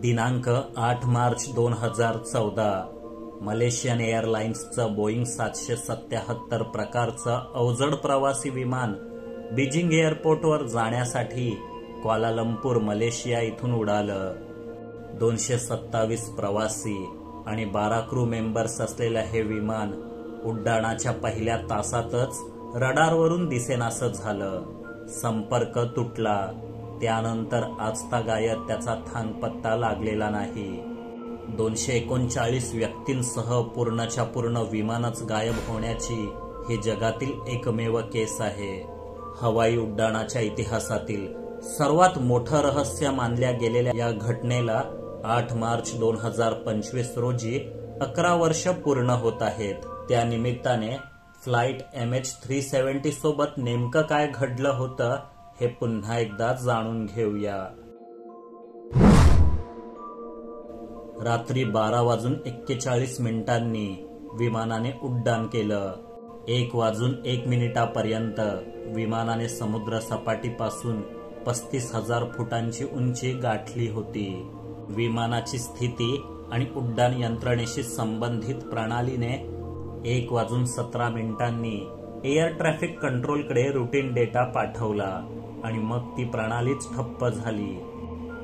दिनांक 8 March 2014 Malaysian एअरलाइन्सचं Boeing 777 प्रकारचं अवजड प्रवासी विमान बीजिंग एअरपोर्टवर जाण्यासाठी क्वालालंपूर मलेशिया इथून उडालं. 227 प्रवासी आणि 12 क्रू मेंबर्स असलेलं हे विमान उड्डाणाच्या पहिल्या तासातच रडारवरून दिसेनासं झालं. संपर्क तुटला. त्यानंतर आजतागायत त्याचा थांगपत्ता लागलेला नाही. 239 व्यक्तींसह पूर्णच्या पूर्ण विमानच गायब होण्याची ही जगातील एकमेव केस आहे. हवाई उड्डाणाच्या इतिहासातील सर्वात मोठं रहस्य मानल्या गेलेल्या या घटनेला 8 मार्च 2025 रोजी 11 वर्ष पूर्ण होत आहेत. त्या निमित्ताने फ्लाइट MH370 सोबत नेमकं काय घडलं होतं हे पुन्हा एकदा जाणून घेऊया. रात्री 12:41 विमानाने उड्डाण केलं. 1:01 विमानाने समुद्र सपाटीपासून 35,000 फुटांची उंची गाठली होती. विमानाची स्थिती आणि उड्डाण यंत्रणेशी संबंधित प्रणालीने 1:17 एअर ट्रॅफिक कंट्रोलकडे रुटीन डेटा पाठवला आणि मग ती प्रणालीच ठप्प झाली.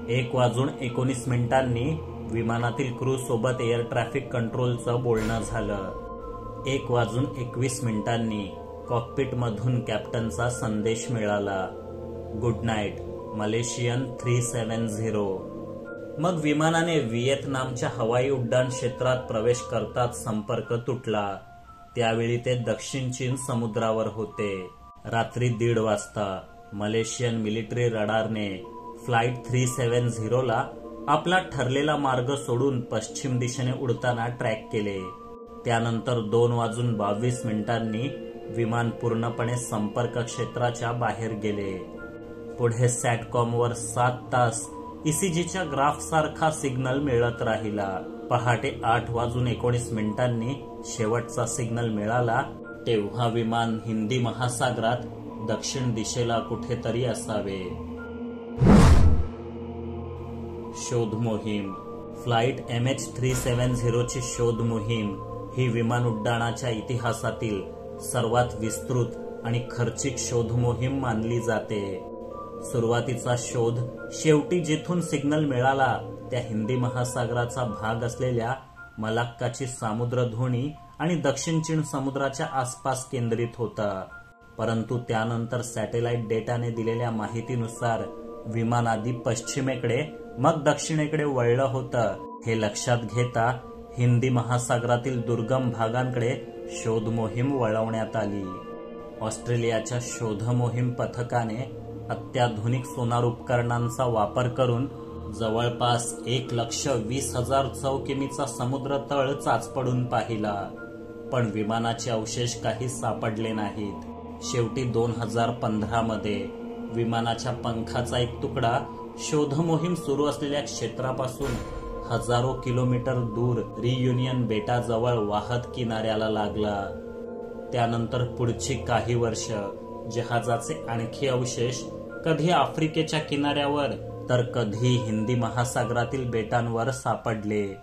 1:19 विमानातील क्रू सोबत एअर ट्रॅफिक कंट्रोलचं बोलणं झालं. 1:21 कॉकपिट मधून कॅप्टनचा संदेश मिळाला, गुड नाईट मलेशियन 370. मग विमानाने व्हिएतनामच्या हवाई उड्डाण क्षेत्रात प्रवेश करताच संपर्क तुटला. त्यावेळी ते दक्षिण चीन समुद्रावर होते. रात्री 1:30 वाजता मलेशियन मिलिटरी रडारने फ्लाइट 370 ला आपला ठरलेला मार्ग सोडून पश्चिम दिशेने उडताना ट्रॅक केले. त्यानंतर 2:22 विमान पूर्णपणे संपर्क क्षेत्राच्या बाहेर गेले. पुढे सॅटकॉमवर 7 तास ECGच्या ग्राफ सारखा सिग्नल मिळत राहिला. पहाटे 8:19 शेवटचा सिग्नल मिळाला तेव्हा विमान हिंदी महासागरात दक्षिण दिशेला कुठेतरी असावे. शोध मोहीम. फ्लाइट MH370 ची शोध मोहीम ही विमान उड्डाणाच्या इतिहासातील सर्वात विस्तृत आणि खर्चिक शोध मोहीम मानली जाते. सुरुवातीचा शोध शेवटी जिथून सिग्नल मिळाला त्या हिंदी महासागराचा भाग असलेल्या मलाक्काची सामुद्रधुनी आणि दक्षिण चीन समुद्राच्या आसपास केंद्रित होता. परंतु त्यानंतर सॅटेलाइट डेटाने दिलेल्या माहितीनुसार विमान आधी पश्चिमेकडे मग दक्षिणेकडे वळलं होतं. हे लक्षात घेता हिंदी महासागरातील दुर्गम भागांकडे शोध मोहीम वळवण्यात आली. ऑस्ट्रेलियाच्या शोध मोहीम पथकाने अत्याधुनिक सोनार उपकरणांचा वापर करून जवळपास 1,20,000 चौकिमीचा समुद्र तळ चाचपडून पाहिला, पण विमानाचे अवशेष काही सापडले नाहीत. शेवटी 2015 मध्ये विमानाच्या पंखाचा एक तुकडा शोध मोहीम सुरू असलेल्या क्षेत्रापासून हजारो किलोमीटर दूर रियुनियन बेटाजवळ वाहत किनाऱ्याला लागला. त्यानंतर पुढची काही वर्ष जहाजाचे आणखी अवशेष कधी आफ्रिकेच्या किनाऱ्यावर तर कधी हिंदी महासागरातील बेटांवर सापडले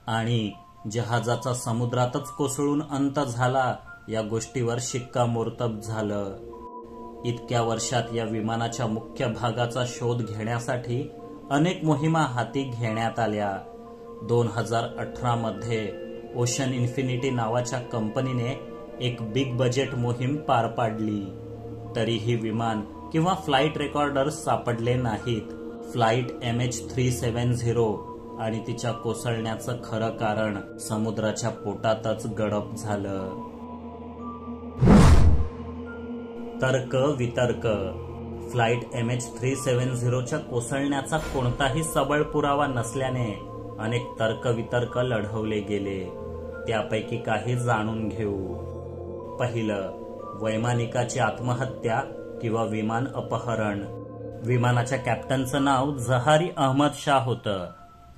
आणि जहाजाचा समुद्रातच कोसळून अंत झाला या गोष्टीवर शिक्कामोर्तब झालं. इतक्या वर्षात या विमानाच्या मुख्य भागाचा शोध घेण्यासाठी अनेक मोहिमा हाती घेण्यात आल्या. 2018 मध्ये ओशन इन्फिनिटी नावाच्या कंपनीने एक बिग बजेट मोहीम पार पाडली. तरीही विमान किंवा फ्लाइट रेकॉर्डर्स सापडले नाहीत. फ्लाइट MH370 आणि तिच्या कोसळण्याचं खरं कारण समुद्राच्या पोटातच गडप झालं. तर्क वितर्क. फ्लाइट MH370च्या कोसळण्याचा कोणताही सबळ पुरावा नसल्याने अनेक तर्कवितर्क लढवले गेले. त्यापैकी काही जाणून घेऊ. पहिलं, वैमानिकाची आत्महत्या किंवा विमान अपहरण. विमानाच्या कॅप्टनचं नाव जहारी अहमद शाह होतं.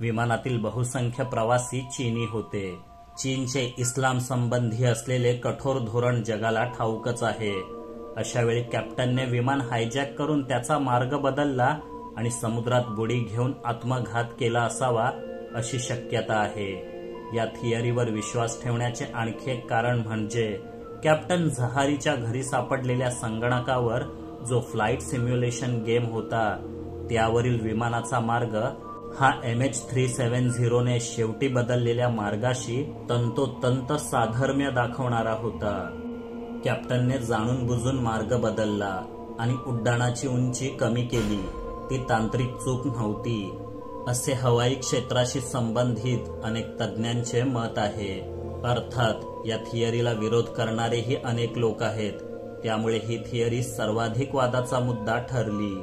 विमानातील बहुसंख्य प्रवासी चीनी होते. चीनचे इस्लाम संबंधी असलेले कठोर धोरण जगाला ठाऊकच आहे. अशा वेळी कॅप्टनने विमान हायजॅक करून त्याचा मार्ग बदलला आणि समुद्रात बुडी घेऊन आत्मघात केला असावा अशी शक्यता आहे। या थिअरीवर विश्वास ठेवण्याचे आणखी एक कारण म्हणजे कॅप्टन झहारीच्या घरी सापडलेल्या संगणकावर जो फ्लाइट सिम्युलेशन गेम होता त्यावरील विमानाचा मार्ग हा MH370 ने शेवटी बदललेल्या मार्गाशी तंतोतंत साधर्म्य दाखवणारा होता। कॅप्टनने जाणून बुजून मार्ग बदलला आणि उड्डाणाची उंची कमी केली, ती तांत्रिक चूक नव्हती असे हवाई क्षेत्राशी संबंधित अनेक तज्ञांचे मत आहे। अर्थात या थिअरीला विरोध करणारेही अनेक लोक आहेत, त्यामुळे ही थिअरी सर्वाधिक वादाचा मुद्दा ठरली।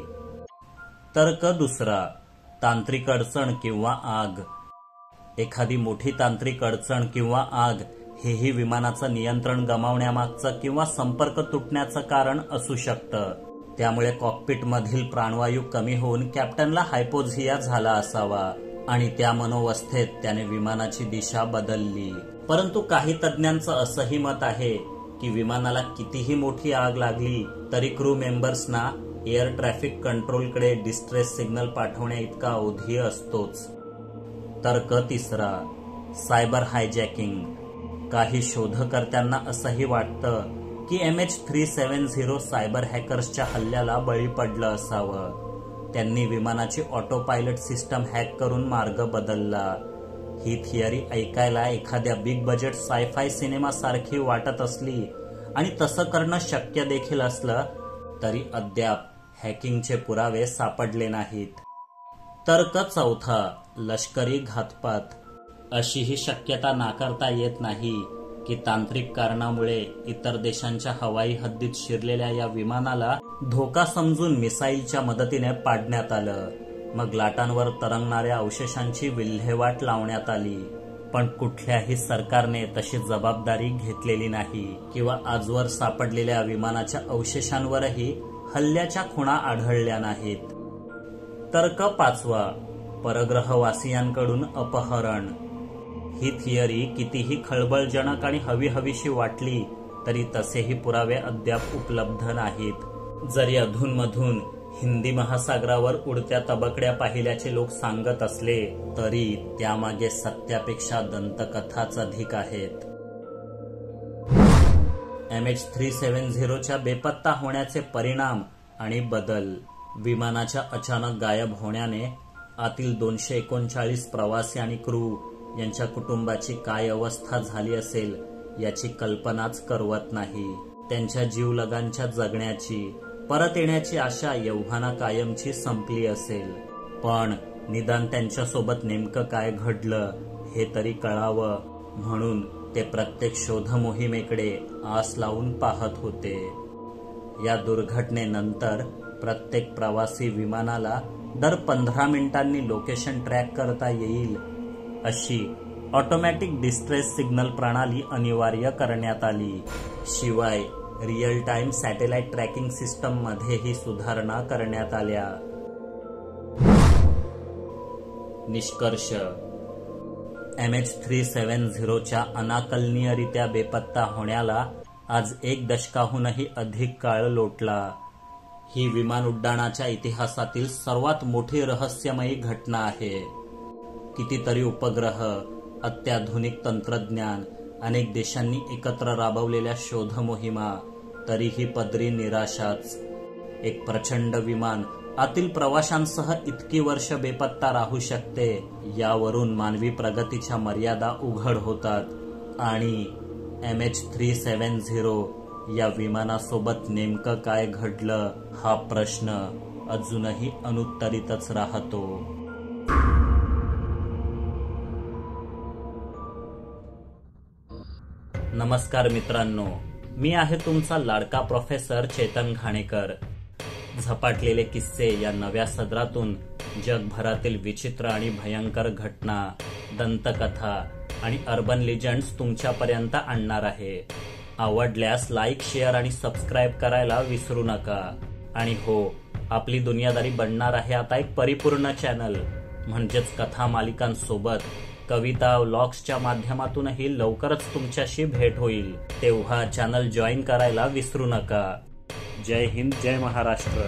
तर्क दुसरा, तांत्रिक अडचण किंवा आग। एखादी मोठी तांत्रिक अडचण किंवा आग हेही विमानाचं नियंत्रण गमावण्यामागचं किंवा संपर्क तुटण्याचं कारण असू शकतं। त्यामुळे कॉकपिटमधील प्राणवायू कमी होऊन कॅप्टनला हायपोझिया झाला असावा आणि त्या मनोवस्थेत त्याने विमानाची दिशा बदलली। परंतु काही तज्ञांचं असंही मत आहे की विमानाला कितीही मोठी आग लागली तरी क्रू मेंबर्सना एअर ट्रॅफिक कंट्रोलकडे डिस्ट्रेस सिग्नल पाठवण्या इतका अवधी असतोच। तर्क तिसरा, सायबर हायजॅकिंग। काही शोधकर्त्यांना असंही वाटतं की MH370 सायबर हॅकर्सच्या हल्ल्याला बळी पडलं असावं। त्यांनी विमानाची ऑटो पायलट सिस्टम हॅक करून मार्ग बदलला। ही थिअरी ऐकायला एखाद्या बिग बजेट सायफाय सिनेमा सारखी वाटत असली आणि तसं करणं शक्य देखील असलं तरी अद्याप हॅकिंगचे पुरावे सापडले नाहीत। तर्क चौथा, लष्करी घातपात। अशी ही शक्यता नाकारता येत नाही की तांत्रिक कारणामुळे इतर देशांच्या हवाई हद्दीत शिरलेल्या या विमानाला धोका समजून मिसाईलच्या मदतीने पाडण्यात आलं, मग लाटांवर तरंगणाऱ्या अवशेषांची विल्हेवाट लावण्यात आली। पण कुठल्याही सरकारने तशी जबाबदारी घेतलेली नाही किंवा आजवर सापडलेल्या विमानाच्या अवशेषांवरही हल्ल्याच्या खुणा आढळल्या नाहीत। तर्क पाचवा, परग्रहवासियांकडून अपहरण। ही थिअरी कितीही खळबळजनक आणि हवीहवीशी वाटली तरी तसेही पुरावे अद्याप उपलब्ध नाहीत। जरी अधूनमधून हिंदी महासागरावर उडत्या तबकड्या पाहिल्याचे लोक सांगत असले तरी त्यामागे सत्यापेक्षा दंतकथाच अधिक आहेत। MH370च्या बेपत्ता होण्याचे परिणाम आणि बदल। विमानाच्या अचानक गायब होण्याने आतील 239 प्रवासी आणि क्रू यांच्या कुटुंबाची काय अवस्था झाली असेल याची कल्पनाच करवत नाही। त्यांच्या जीवलगांच्या जगण्याची, परत येण्याची आशा एव्हाना कायमची संपली असेल, पण निदान त्यांच्यासोबत नेमकं काय घडलं हे तरी कळावं म्हणून ते प्रत्येक शोध मोहिमेकडे आस लावून पाहत होते। या दुर्घटनेनंतर प्रत्येक प्रवासी विमानाला दर 15 मिनिटांनी लोकेशन ट्रॅक करता येईल अशी ऑटोमॅटिक डिस्ट्रेस सिग्नल प्रणाली अनिवार्य करण्यात आली। शिवाय real time satellite tracking system मध्येही सुधारणा करण्यात आल्या। निष्कर्ष, MH370च्या अनाकलनीयरित्या बेपत्ता होण्याला आज 1 दशकाहूनही अधिक काळ लोटला। ही विमान उड्डाणाच्या इतिहासातील सर्वात मोठी रहस्यमयी घटना आहे। कितीतरी उपग्रह, अत्याधुनिक तंत्रज्ञान, अनेक देशांनी एकत्र राबवलेल्या शोध मोहिमा, तरीही पदरी निराशाच। एक प्रचंड विमान आतील प्रवाशांसह इतकी वर्ष बेपत्ता राहू शकते यावरून मानवी प्रगतीच्या मर्यादा उघड होतात आणि MH370 या विमानासोबत नेमकं काय घडलं हा प्रश्न अजूनही अनुत्तरितच राहतो। नमस्कार मित्रांनो, मी आहे तुमचा लाडका प्रोफेसर चेतन घाणेकर। झपाटलेले किस्से या नव्या सदरातून जगभरातील विचित्र आणि भयंकर घटना, दंतकथा आणि अर्बन लिजंड्स तुमच्यापर्यंत आणणार आहे। आवडल्यास लाईक, शेअर आणि सबस्क्राईब करायला विसरू नका। आणि हो, आपली दुनियादारी बनणार आहे आता एक परिपूर्ण चॅनल, म्हणजेच कथा मालिकांसोबत कविता, व्लॉग्सच्या माध्यमातूनही लवकरच तुमच्याशी भेट होईल। तेव्हा चॅनल जॉईन करायला विसरू नका। जय हिंद, जय महाराष्ट्र।